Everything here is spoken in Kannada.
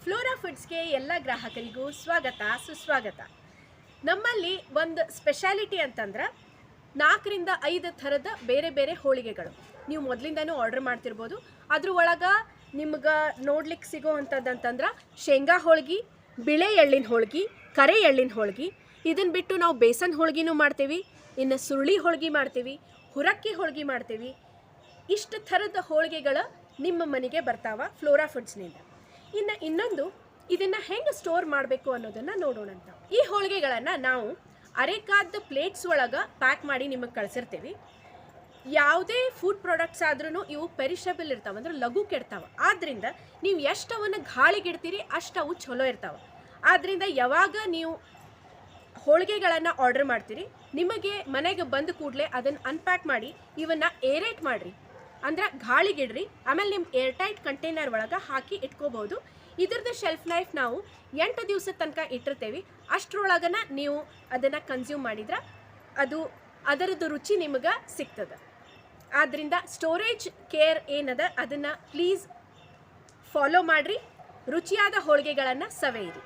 ಫ್ಲೋರಾ ಫುಡ್ಸ್ಗೆ ಎಲ್ಲ ಗ್ರಾಹಕರಿಗೂ ಸ್ವಾಗತ ಸುಸ್ವಾಗತ. ನಮ್ಮಲ್ಲಿ ಒಂದು ಸ್ಪೆಷಾಲಿಟಿ ಅಂತಂದ್ರೆ 4ರಿಂದ 5 ಥರದ ಬೇರೆ ಬೇರೆ ಹೋಳಿಗೆಗಳು ನೀವು ಮೊದಲಿಂದನೂ ಆರ್ಡರ್ ಮಾಡ್ತಿರ್ಬೋದು. ಅದ್ರ ಒಳಗೆ ನಿಮ್ಗೆ ನೋಡ್ಲಿಕ್ಕೆ ಸಿಗೋ ಅಂಥದ್ದಂತಂದ್ರೆ ಶೇಂಗಾ ಹೋಳ್ಗೆ, ಬಿಳೆ ಎಳ್ಳಿನ ಹೋಳ್ಗೆ, ಕರೆ ಎಳ್ಳಿನ ಹೋಳ್ಗೆ. ಇದನ್ನು ಬಿಟ್ಟು ನಾವು ಬೇಸನ್ ಹೋಳ್ಗಿನೂ ಮಾಡ್ತೀವಿ, ಇನ್ನು ಸುರುಳಿ ಹೋಳ್ಗೆ ಮಾಡ್ತೀವಿ, ಹುರಕ್ಕಿ ಹೋಳ್ಗೆ ಮಾಡ್ತೀವಿ. ಇಷ್ಟು ಥರದ ಹೋಳಿಗೆಗಳು ನಿಮ್ಮ ಮನೆಗೆ ಬರ್ತಾವ ಫ್ಲೋರಾ ಫುಡ್ಸ್ನಿಂದ. ಇನ್ನೊಂದು ಇದನ್ನು ಹೆಂಗೆ ಸ್ಟೋರ್ ಮಾಡಬೇಕು ಅನ್ನೋದನ್ನು ನೋಡೋಣಂತ. ಈ ಹೋಳಿಗೆಗಳನ್ನು ನಾವು ಅರೆಕಾದ ಪ್ಲೇಟ್ಸ್ ಒಳಗೆ ಪ್ಯಾಕ್ ಮಾಡಿ ನಿಮಗೆ ಕಳಿಸಿರ್ತೀವಿ. ಯಾವುದೇ ಫುಡ್ ಪ್ರಾಡಕ್ಟ್ಸ್ ಆದ್ರೂ ಇವು ಪೆರಿಷಬಲ್ ಇರ್ತಾವೆ, ಅಂದ್ರೆ ಲಘು ಕೆಡ್ತಾವೆ. ಆದ್ದರಿಂದ ನೀವು ಎಷ್ಟು ಅವನ್ನು ಗಾಳಿಗಿಡ್ತೀರಿ ಅಷ್ಟು ಅವು ಚಲೋ ಇರ್ತಾವೆ. ಆದ್ದರಿಂದ ಯಾವಾಗ ನೀವು ಹೋಳಿಗೆಗಳನ್ನು ಆರ್ಡರ್ ಮಾಡ್ತೀರಿ, ನಿಮಗೆ ಮನೆಗೆ ಬಂದ ಕೂಡಲೇ ಅದನ್ನು ಅನ್ಪ್ಯಾಕ್ ಮಾಡಿ ಇವನ್ನು ಏರೇಟ್ ಮಾಡಿರಿ, ಅಂದ್ರೆ ಗಾಳಿಗಿಡ್ರಿ. ಆಮೇಲೆ ನಿಮ್ಮ ಏರ್ಟೈಟ್ ಕಂಟೈನರ್ ಒಳಗೆ ಹಾಕಿ ಇಟ್ಕೋಬಹುದು. ಇದ್ರದ್ದು ಶೆಲ್ಫ್ ಲೈಫ್ ನಾವು 8 ದಿವಸದ ತನಕ ಇಟ್ಟಿರ್ತೇವೆ. ಅಷ್ಟರೊಳಗನ ನೀವು ಅದನ್ನು ಕನ್ಸ್ಯೂಮ್ ಮಾಡಿದ್ರೆ ಅದರದ್ದು ರುಚಿ ನಿಮಗೆ ಸಿಗ್ತದೆ. ಆದ್ದರಿಂದ ಸ್ಟೋರೇಜ್ ಕೇರ್ ಏನದ ಅದನ್ನು ಪ್ಲೀಸ್ ಫಾಲೋ ಮಾಡಿರಿ. ರುಚಿಯಾದ ಹೋಳಿಗೆಗಳನ್ನು ಸವೆಯಿರಿ.